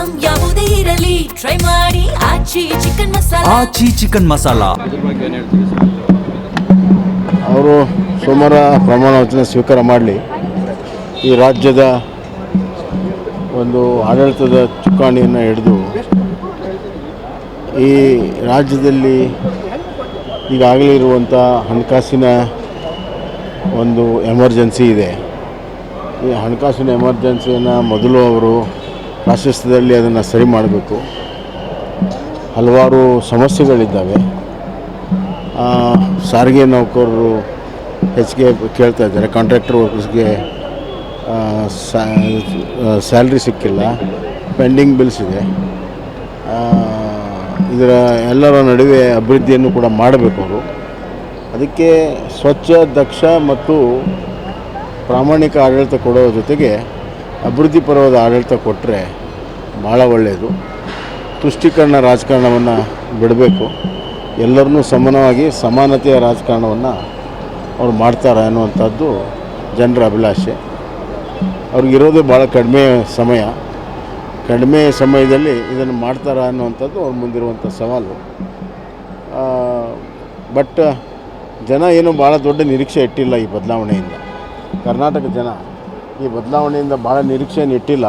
Item ಯಾವುದೇ ಇರಲಿ try ಮಾಡಿ ಆಚಿ ಚಿಕನ್ ಮಸಾಲಾ. ಆಚಿ ಚಿಕನ್ ಮಸಾಲಾ. ಅವರು ಸೋಮವಾರ ಪ್ರಮಾಣ ವಚನ ಸ್ವೀಕಾರ ಮಾಡಲಿ. ಈ ರಾಜ್ಯದ ಒಂದು ಆಡಳಿತದ ಚುಕ್ಕಾಣಿಯನ್ನು ಹಿಡಿದು ಈ ರಾಜ್ಯದಲ್ಲಿ ಈಗಾಗಲೇ ಇರುವಂಥ ಹಣಕಾಸಿನ ಒಂದು ಎಮರ್ಜೆನ್ಸಿ ಇದೆ. ಈ ಹಣಕಾಸಿನ ಎಮರ್ಜೆನ್ಸಿಯನ್ನು ಮೊದಲು ಅವರು ಪ್ರಾಶಸ್ತ್ಯದಲ್ಲಿ ಅದನ್ನು ಸರಿ ಮಾಡಬೇಕು. ಹಲವಾರು ಸಮಸ್ಯೆಗಳಿದ್ದಾವೆ. ಸಾರಿಗೆ ನೌಕರರು ಹೆಚ್ಚಿಗೆ ಕೇಳ್ತಾ ಇದ್ದಾರೆ. ಕಾಂಟ್ರಾಕ್ಟರ್ ವರ್ಕರ್ಸ್ಗೆ ಸ್ಯಾಲ್ರಿ ಸಿಕ್ಕಿಲ್ಲ. ಪೆಂಡಿಂಗ್ ಬಿಲ್ಸ್ ಇದೆ. ಇದರ ಎಲ್ಲರ ನಡುವೆ ಅಭಿವೃದ್ಧಿಯನ್ನು ಕೂಡ ಮಾಡಬೇಕು ಅವರು. ಅದಕ್ಕೆ ಸ್ವಚ್ಛ, ದಕ್ಷ ಮತ್ತು ಪ್ರಾಮಾಣಿಕ ಆಡಳಿತ ಕೊಡೋ ಜೊತೆಗೆ ಅಭಿವೃದ್ಧಿಪರವಾದ ಆಡಳಿತ ಕೊಟ್ಟರೆ ಭಾಳ ಒಳ್ಳೆಯದು. ತುಷ್ಟೀಕರಣ ರಾಜಕಾರಣವನ್ನು ಬಿಡಬೇಕು. ಎಲ್ಲರನ್ನೂ ಸಮಾನವಾಗಿ ಸಮಾನತೆಯ ರಾಜಕಾರಣವನ್ನು ಅವ್ರು ಮಾಡ್ತಾರೆ ಅನ್ನುವಂಥದ್ದು ಜನರ ಅಭಿಲಾಷೆ. ಅವ್ರಿಗಿರೋದೇ ಭಾಳ ಕಡಿಮೆ ಸಮಯದಲ್ಲಿ ಇದನ್ನು ಮಾಡ್ತಾರೆ ಅನ್ನುವಂಥದ್ದು ಅವ್ರ ಮುಂದಿರುವಂಥ ಸವಾಲು. ಬಟ್ ಜನ ಏನು ಭಾಳ ದೊಡ್ಡ ನಿರೀಕ್ಷೆ ಇಟ್ಟಿಲ್ಲ ಈ ಬದಲಾವಣೆಯಿಂದ. ಕರ್ನಾಟಕ ಜನ ಈ ಬದಲಾವಣೆಯಿಂದ ಭಾಳ ನಿರೀಕ್ಷೆಯನ್ನು ಇಟ್ಟಿಲ್ಲ.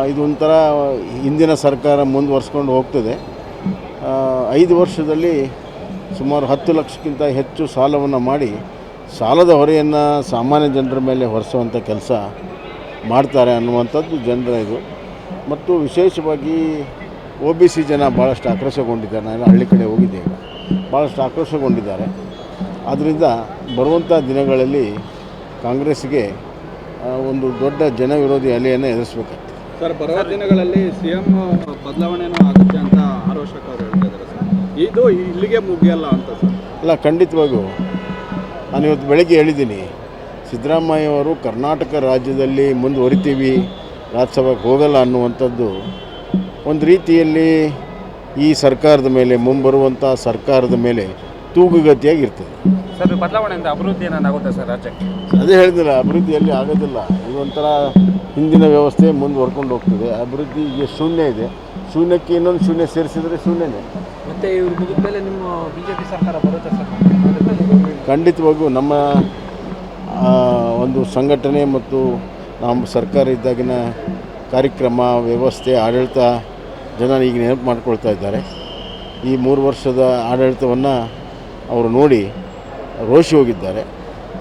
ಇದು ಒಂಥರ ಹಿಂದಿನ ಸರ್ಕಾರ ಮುಂದುವರ್ಸ್ಕೊಂಡು ಹೋಗ್ತದೆ. 5 ವರ್ಷದಲ್ಲಿ ಸುಮಾರು 10 ಲಕ್ಷಕ್ಕಿಂತ ಹೆಚ್ಚು ಸಾಲವನ್ನು ಮಾಡಿ ಸಾಲದ ಹೊರೆಯನ್ನು ಸಾಮಾನ್ಯ ಜನರ ಮೇಲೆ ಹೊರಿಸುವಂಥ ಕೆಲಸ ಮಾಡ್ತಾರೆ ಅನ್ನುವಂಥದ್ದು ಜನರ ಇದು. ಮತ್ತು ವಿಶೇಷವಾಗಿ OBC ಜನ ಭಾಳಷ್ಟು ಆಕ್ರೋಶಗೊಂಡಿದ್ದಾರೆ. ನಾನು ಹಳ್ಳಿ ಕಡೆ ಹೋಗಿದ್ದೆ, ಈಗ ಭಾಳಷ್ಟು ಆಕ್ರೋಶಗೊಂಡಿದ್ದಾರೆ. ಆದ್ದರಿಂದ ಬರುವಂಥ ದಿನಗಳಲ್ಲಿ ಕಾಂಗ್ರೆಸ್ಗೆ ಒಂದು ದೊಡ್ಡ ಜನ ವಿರೋಧಿ ಅಲೆಯನ್ನು ಎದುರಿಸಬೇಕಾಗ್ತದೆ. ಸರ್, ಬರುವ ದಿನಗಳಲ್ಲಿ CM ಬದಲಾವಣೆಯೂ ಆಗುತ್ತೆ ಅಂತ ಆರೋಶಕ ಅವರು ಹೇಳ್ತಾ ಇದ್ದಾರೆ ಸರ್. ಇದು ಇಲ್ಲಿಗೆ ಮುಗಿಯಲ್ಲ ಅಂತ ಸರ್? ಅಲ್ಲ, ಖಂಡಿತವಾಗಿಯೂ ನಾನು ಇವತ್ತು ಬೆಳಗ್ಗೆ ಹೇಳಿದ್ದೀನಿ, ಸಿದ್ದರಾಮಯ್ಯವರು ಕರ್ನಾಟಕ ರಾಜ್ಯದಲ್ಲಿ ಮುಂದುವರಿತೀವಿ, ರಾಜ್ಯಸಭೆಗೆ ಹೋಗಲ್ಲ ಅನ್ನುವಂಥದ್ದು ಒಂದು ರೀತಿಯಲ್ಲಿ ಈ ಸರ್ಕಾರದ ಮೇಲೆ, ಮುಂಬರುವಂಥ ಸರ್ಕಾರದ ಮೇಲೆ ತೂಗುಗತಿಯಾಗಿರ್ತದೆ. ಸರ್, ಬದಲಾವಣೆಯಿಂದ ಅಭಿವೃದ್ಧಿ ಏನಾಗುತ್ತೆ ಸರ್ ರಾಜ್ಯಕ್ಕೆ? ಅದೇ ಹೇಳಿದಿಲ್ಲ, ಅಭಿವೃದ್ಧಿಯಲ್ಲಿ ಆಗೋದಿಲ್ಲ. ಇದೊಂಥರ ಹಿಂದಿನ ವ್ಯವಸ್ಥೆ ಮುಂದುವರ್ಕೊಂಡು ಹೋಗ್ತದೆ. ಅಭಿವೃದ್ಧಿ ಈಗ ಶೂನ್ಯ ಇದೆ. ಶೂನ್ಯಕ್ಕೆ ಇನ್ನೊಂದು ಶೂನ್ಯ ಸೇರಿಸಿದರೆ ಶೂನ್ಯನೇ. ಮತ್ತು ಇವ್ರ ಮುಗಿದ ಮೇಲೆ ನಿಮ್ಮ BJP ಸರ್ಕಾರ ಬರುತ್ತೆ ಸರ್? ಖಂಡಿತವಾಗಿಯೂ ನಮ್ಮ ಒಂದು ಸಂಘಟನೆ ಮತ್ತು ನಮ್ಮ ಸರ್ಕಾರ ಇದ್ದಾಗಿನ ಕಾರ್ಯಕ್ರಮ, ವ್ಯವಸ್ಥೆ, ಆಡಳಿತ ಜನ ಈಗ ನೆನಪು ಮಾಡ್ಕೊಳ್ತಾ ಇದ್ದಾರೆ. ಈ 3 ವರ್ಷದ ಆಡಳಿತವನ್ನು ಅವರು ನೋಡಿ ರೋಷಿ ಹೋಗಿದ್ದಾರೆ.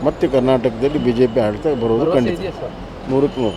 ಮತ್ತು ಕರ್ನಾಟಕದಲ್ಲಿ BJP ಆಡಳಿತ ಬರೋದು ಖಂಡಿತ 100ಕ್ಕೆ 100.